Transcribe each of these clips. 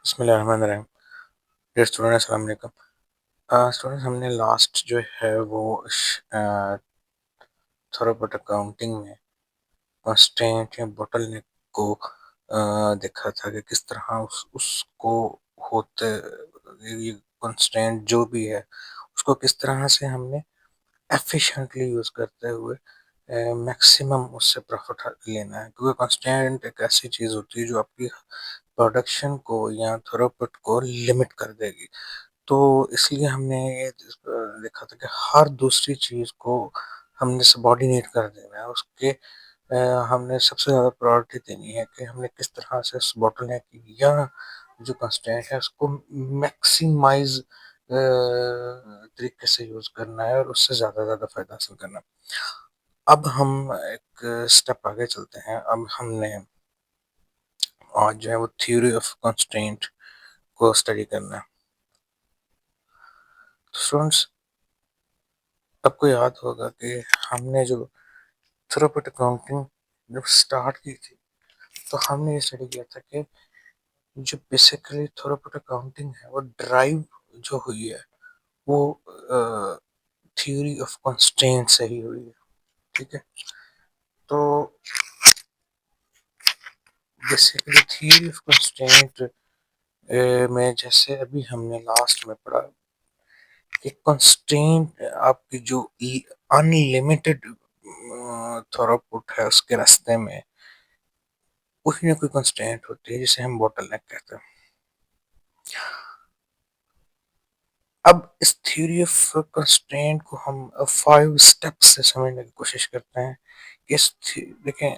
बिस्मिल्लाहिर्रहमानिर्रहीम। Dear student, अस्सलाम वालेकुम। स्टूडेंट, हमने लास्ट जो है वो थोरोबट अकाउंटिंग में कंस्ट्रेंट या बोटलनेक को देखा था कि किस तरह उसको होते ये कंस्ट्रेंट जो भी है उसको किस तरह से हमने एफिशिएंटली यूज करते हुए मैक्सिमम उससे प्रॉफिट लेना है, क्योंकि कंस्ट्रेंट एक ऐसी चीज होती है जो आपकी प्रोडक्शन को या थ्रूपुट को लिमिट कर देगी। तो इसलिए हमने ये देखा था कि हर दूसरी चीज को हमने सबऑर्डिनेट कर देना है उसके। हमने सबसे ज़्यादा प्रायोरिटी देनी है कि हमने किस तरह से उस बोटलनेक या जो कंस्ट्रेंट है उसको मैक्सिमाइज तरीके से यूज करना है और उससे ज़्यादा ज़्यादा फायदा हासिल करना है। अब हम एक स्टेप आगे चलते हैं। अब हमने आज जो है वो थ्योरी ऑफ कंस्ट्रेंट को स्टडी करना है। तो स्टूडेंट्स, आपको याद होगा कि हमने जो थ्रूपुट अकाउंटिंग जब स्टार्ट की थी तो हमने ये स्टडी किया था कि जो बेसिकली थ्रोपुट अकाउंटिंग है वो ड्राइव जो हुई है वो थ्योरी ऑफ कंस्ट्रेंट से ही हुई है। ठीक है, तो बेसिकली थ्योरी ऑफ कंस्ट्रेंट में जैसे अभी हमने लास्ट में पढ़ा कि कंस्ट्रेंट आपकी जो अनलिमिटेड थ्रोपुट है उसके रास्ते में कोई ना कोई कंस्ट्रेंट होती है जिसे हम बोटलनेक कहते हैं। अब इस थ्योरी ऑफ कंस्ट्रेंट को हम 5 स्टेप्स से समझने की कोशिश करते हैं कि देखें,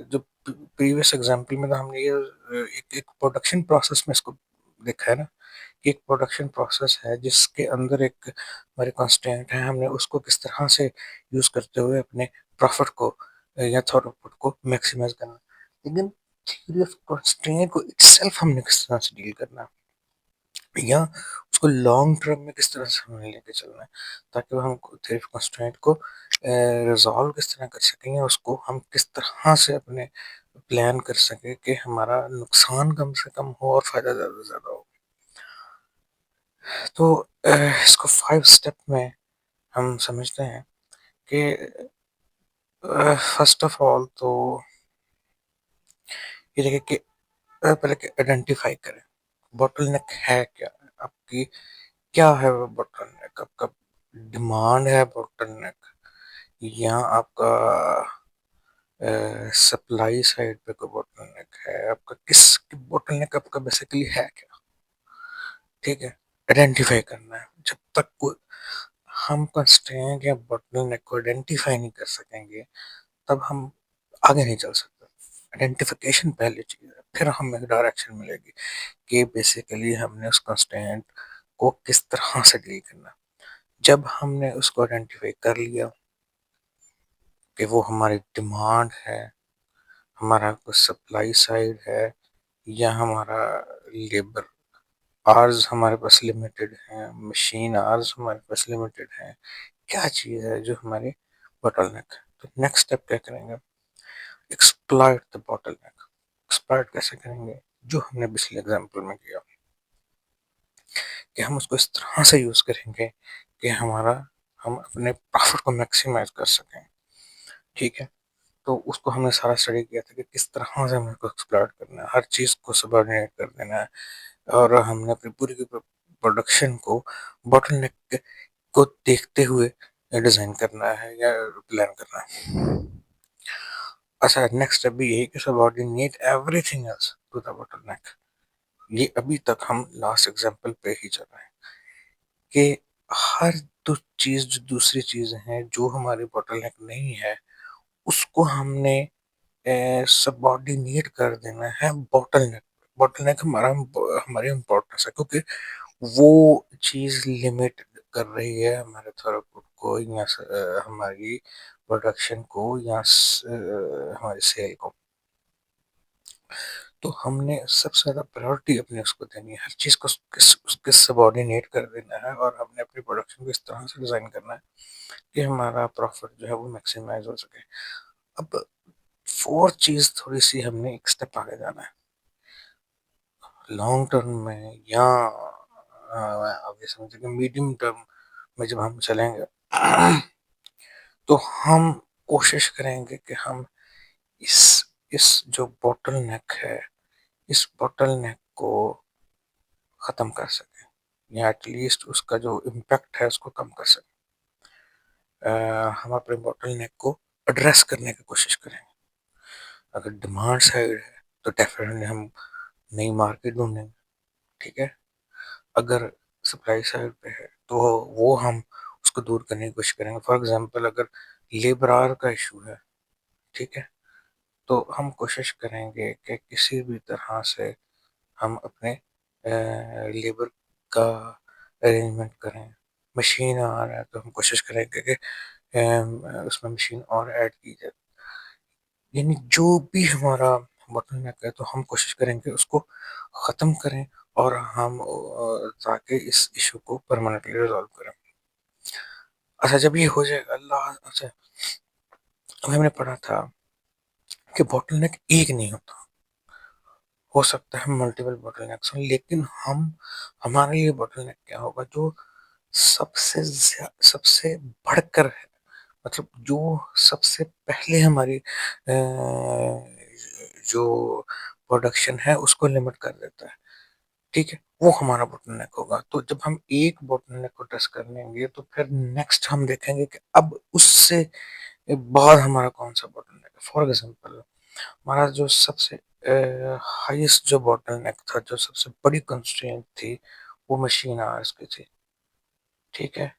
जो प्रीवियस एग्जांपल में तो हमने ये एक प्रोडक्शन प्रोसेस में इसको देखा है ना, कि एक प्रोडक्शन प्रोसेस है जिसके अंदर एक हमारे कंस्ट्रेंट है, हमने उसको किस तरह से यूज करते हुए अपने प्रॉफिट को या थ्रूपुट को मैक्सिमाइज करना। लेकिन थ्योरी ऑफ कंस्ट्रेंट को इटसेल्फ हमने किस तरह से डील करना है या उसको लॉन्ग टर्म में किस तरह से हमें लेके चलना है, ताकि हम थ्योरी ऑफ कंस्ट्रेंट को रिजॉल्व किस तरह कर सकें या उसको हम किस तरह से अपने प्लान कर सकें कि हमारा नुकसान कम से कम हो और फायदा ज़्यादा से ज़्यादा हो। तो इसको 5 स्टेप में हम समझते हैं कि फर्स्ट ऑफ ऑल तो ये देखिए कि पहले कि आइडेंटिफाई करें बॉटलनेक है क्या, आपकी क्या है वो बॉटलनेक। आपका डिमांड है बॉटलनेक या आपका सप्लाई साइड पे कोई बॉटलनेक है, आपका किस बॉटलनेक आपका बेसिकली है क्या। ठीक है, आइडेंटिफाई करना है। जब तक कोई हम कंस्ट्रेंट या बॉटलनेक को आइडेंटिफाई नहीं कर सकेंगे तब हम आगे नहीं चल सकते। आइडेंटिफिकेशन पहली चीज है, फिर हमें डायरेक्शन मिलेगी कि बेसिकली हमने उस कंस्ट्रेंट को किस तरह से डील करना। जब हमने उसको आइडेंटिफाई कर लिया कि वो हमारी डिमांड है, हमारा कोई सप्लाई साइड है या हमारा लेबर आवर्स हमारे पास लिमिटेड है, मशीन आवर्स हमारे पास लिमिटेड है, क्या चीज़ है जो हमारी बॉटलनेक है। तो नेक्स्ट स्टेप क्या करेंगे, एक्सप्लॉइट द बॉटलनेक। एक्सप्लॉइट कैसे करेंगे, जो हमने पिछले एग्जांपल में किया कि हम उसको इस तरह से यूज करेंगे कि हम अपने प्रॉफिट को मैक्सिमाइज कर सकें। ठीक है, तो उसको हमने सारा स्टडी किया था कि किस तरह से हमें एक्सप्लॉइट करना है, हर चीज़ को सबऑर्डिनेट कर देना है और हमने अपनी पूरी की प्रोडक्शन को बॉटलनेक को देखते हुए डिजाइन करना है या प्लान करना है। अच्छा, नेक्स्ट स्टेप भी यही कि subordinate everything else to the bottleneck. ये अभी तक हम लास्ट एग्जांपल पे ही चल रहे हैं कि हर चीज जो दूसरी चीज है जो हमारी बॉटलनेक नहीं है उसको हमने सबऑर्डिनेट कर देना है बॉटलनेक। बॉटलनेक हमारी इम्पोर्टेंस है क्योंकि वो चीज लिमिट कर रही है हमारे थ्रूपुट को या हमारी प्रोडक्शन को या हमारी सेल को। तो हमने सबसे ज्यादा प्रायोरिटी अपने उसको देनी है, हर चीज को उसके सबऑर्डिनेट कर देना है और हमने अपनी प्रोडक्शन को इस तरह से डिजाइन करना है कि हमारा प्रॉफिट जो है वो मैक्सिमाइज हो सके। अब फोर्थ चीज थोड़ी सी हमने एक स्टेप आगे जाना है, लॉन्ग टर्म में या आप ये समझे कि मीडियम टर्म में जब हम चलेंगे तो हम कोशिश करेंगे कि हम इस इस जो बॉटल नेक है, इस बॉटल नेक को ख़त्म कर सकें या एटलीस्ट उसका जो इम्पैक्ट है उसको कम कर सकें। हम अपने बॉटल नेक को एड्रेस करने की कोशिश करेंगे। अगर डिमांड साइड है तो डेफिनेटली हम नई मार्केट ढूंढेंगे, ठीक है। अगर सप्लाई साइड पे है तो वो हम उसको दूर करने की कोशिश करेंगे। फॉर एग्जांपल अगर लेबर आवर का इशू है, ठीक है, तो हम कोशिश करेंगे कि किसी भी तरह से हम अपने लेबर का अरेंजमेंट करें। मशीन आ रहा है तो हम कोशिश करेंगे कि उसमें मशीन और ऐड की जाए। यानी जो भी हमारा बोटलनेक है तो हम कोशिश करेंगे उसको ख़त्म करें और हम ताकि इस इशू को परमानेंटली रिजॉल्व करें। अच्छा, जब ये हो जाएगा, अल्लाह, अच्छा, अभी हमने पढ़ा था कि बोटलनेक एक नहीं होता, हो सकता है मल्टीपल बोटलनेक्स हो, लेकिन हम हमारे लिए बोटलनेक क्या होगा जो सबसे बढ़कर है, मतलब जो सबसे पहले हमारी जो प्रोडक्शन है उसको लिमिट कर देता है, ठीक है, वो हमारा बोटलनेक होगा। तो जब हम एक बोटलनेक को टच कर लेंगे तो फिर नेक्स्ट हम देखेंगे कि अब उससे बाद हमारा कौन सा बोटलनेक है। फॉर एग्जांपल हमारा जो सबसे हाईएस्ट जो बोटलनेक था, जो सबसे बड़ी कंस्ट्रेंट थी, वो मशीन आवर्स की थी, ठीक है।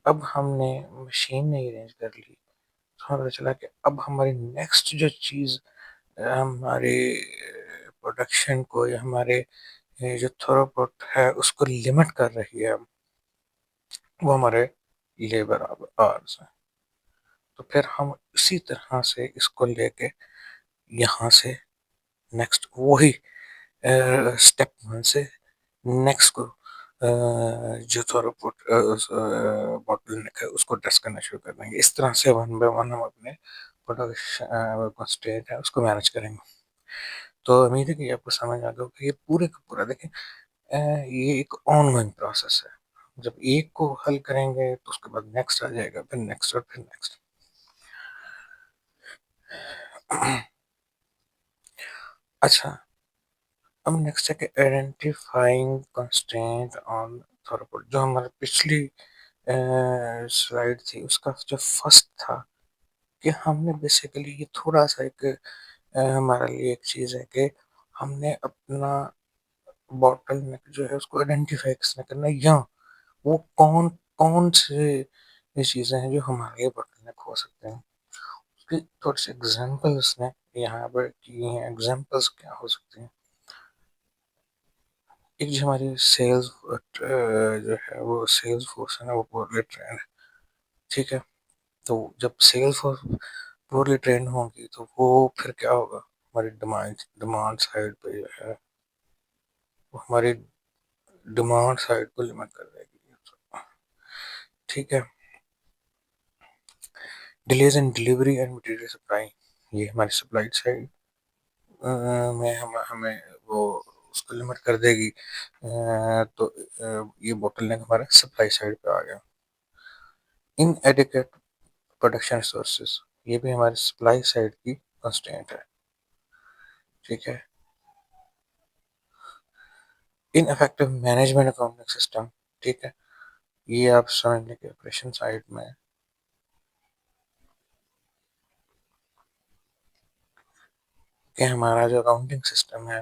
अब हमने मशीन नहीं अरेंज कर ली तो हमें पता चला कि अब हमारी नेक्स्ट जो चीज़ हमारे प्रोडक्शन को या हमारे जो थ्रोपुट है उसको लिमिट कर रही है, वो हमारे लेबर आवर्स हैं। तो फिर हम उसी तरह से इसको लेके यहाँ से नेक्स्ट वही स्टेप वन से नेक्स्ट को जो थ्रोपुट बॉटल नेक है उसको टेस्ट करना शुरू कर देंगे। इस तरह से वन बाय वन हम अपने प्रोडक्शन कंस्ट्रेंट है उसको मैनेज करेंगे। तो उम्मीद है कि आपको समझ आ गया होगा कि ये पूरे का पूरा देखें, ये एक ऑनगोइंग प्रोसेस है। जब एक को हल करेंगे तो उसके बाद नेक्स्ट आ जाएगा, फिर नेक्स्ट और फिर नेक्स्ट। अच्छा, अब नेक्स्ट है कि आइडेंटिफाइंग कंस्ट्रेंट ऑन थ्रोपुट। जो हमारी पिछली स्लाइड थी उसका जो फर्स्ट था कि हमने बेसिकली ये थोड़ा सा एक हमारे लिए एक चीज़ है कि हमने अपना बॉटल नेक जो है उसको आइडेंटिफाई किसने करना है, या वो कौन कौन से ये चीज़ें हैं जो हमारे लिए बॉटल नेक हो सकते हैं। उसकी थोड़ी सी एग्जाम्पल्स ने यहाँ पर की हैं। एग्जाम्पल्स क्या हो सकते हैं? एक जो हमारी सेल्स जो है वो सेल्स फोर्स है ना, वो पोरली ट्रेंड है, ठीक है। तो जब सेल्स फोर्स पोरली ट्रेंड होगी तो वो फिर क्या होगा, हमारी डिमांड साइड पे जो है वो हमारी डिमांड साइड को लिमिट कर देगी, ठीक है। Delays in delivery and material supply, ये हमारी सप्लाई साइड में हमें वो उसको लिमिट कर देगी। तो ये बोटलनेक हमारे सप्लाई साइड पे आ गया। इनएडिक्वेट प्रोडक्शन रिसोर्सेज, ये भी हमारी सप्लाई साइड की कंस्ट्रेंट है, ठीक है। इनफेक्टिव मैनेजमेंट अकाउंटिंग सिस्टम, ठीक है, ये आप समझ लें कि ऑपरेशन साइड में कि हमारा जो अकाउंटिंग सिस्टम है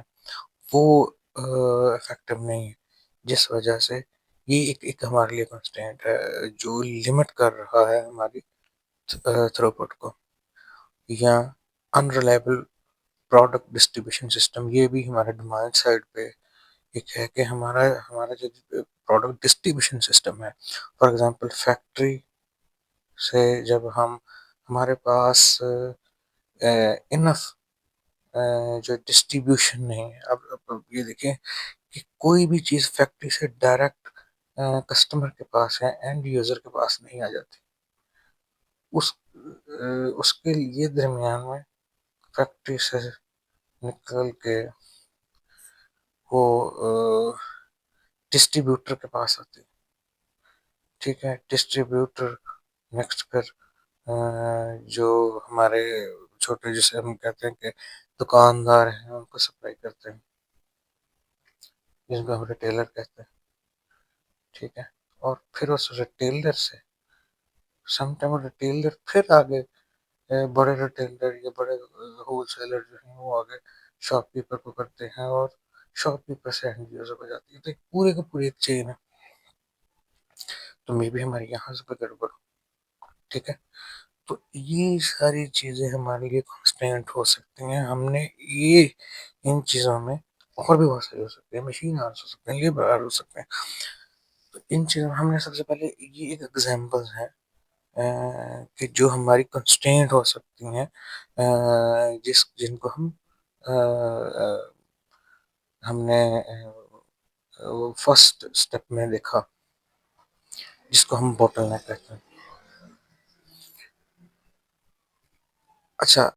वो इफेक्टिव नहीं है, जिस वजह से ये एक हमारे लिए कंस्ट्रेंट है जो लिमिट कर रहा है हमारी थ्रूपुट को। या अनरिलायबल प्रोडक्ट डिस्ट्रीब्यूशन सिस्टम, ये भी हमारे डिमांड साइड पे एक है कि हमारा हमारा जो प्रोडक्ट डिस्ट्रीब्यूशन सिस्टम है, फॉर एग्जांपल फैक्ट्री से जब हम हमारे पास इनफ जो डिस्ट्रीब्यूशन नहीं है। अब ये देखें कि कोई भी चीज़ फैक्ट्री से डायरेक्ट कस्टमर के पास है, एंड यूज़र के पास नहीं आ जाती। उसके लिए दरमियान में फैक्ट्री से निकल के वो डिस्ट्रीब्यूटर के पास आती है। ठीक है, डिस्ट्रीब्यूटर नेक्स्ट फिर जो हमारे छोटे, जिसे हम कहते हैं कि दुकानदार हैं, उनको सप्लाई करते हैं, जिनको हम रिटेलर कहते हैं। ठीक है, और फिर उस रिटेलर से समटाइम रिटेलर फिर आगे बड़े रिटेलर या बड़े होलसेलर जो हैं वो आगे शॉपकीपर को करते हैं, और शॉपकीपर से एंड यूजर को जाती है। तो एक पूरे की पूरी एक चेन है। तो मे भी हमारे यहाँ से भी गड़बड़ हो। ठीक है, तो ये सारी चीजें हमारे लिए कॉन्स्टेंट हो सकती हैं। हमने ये इन चीजों में और भी बहुत सारी हो सकती है, मशीन आर्स हो सकते हैं, लेबर आर्स हो सकते हैं। तो इन चीजों में हमने सबसे पहले ये एक एग्जांपल है कि जो हमारी कंस्ट्रेंट हो सकती हैं, जिनको हम हमने फर्स्ट स्टेप में देखा, जिसको हम बोटलनेक कहते हैं। अच्छा,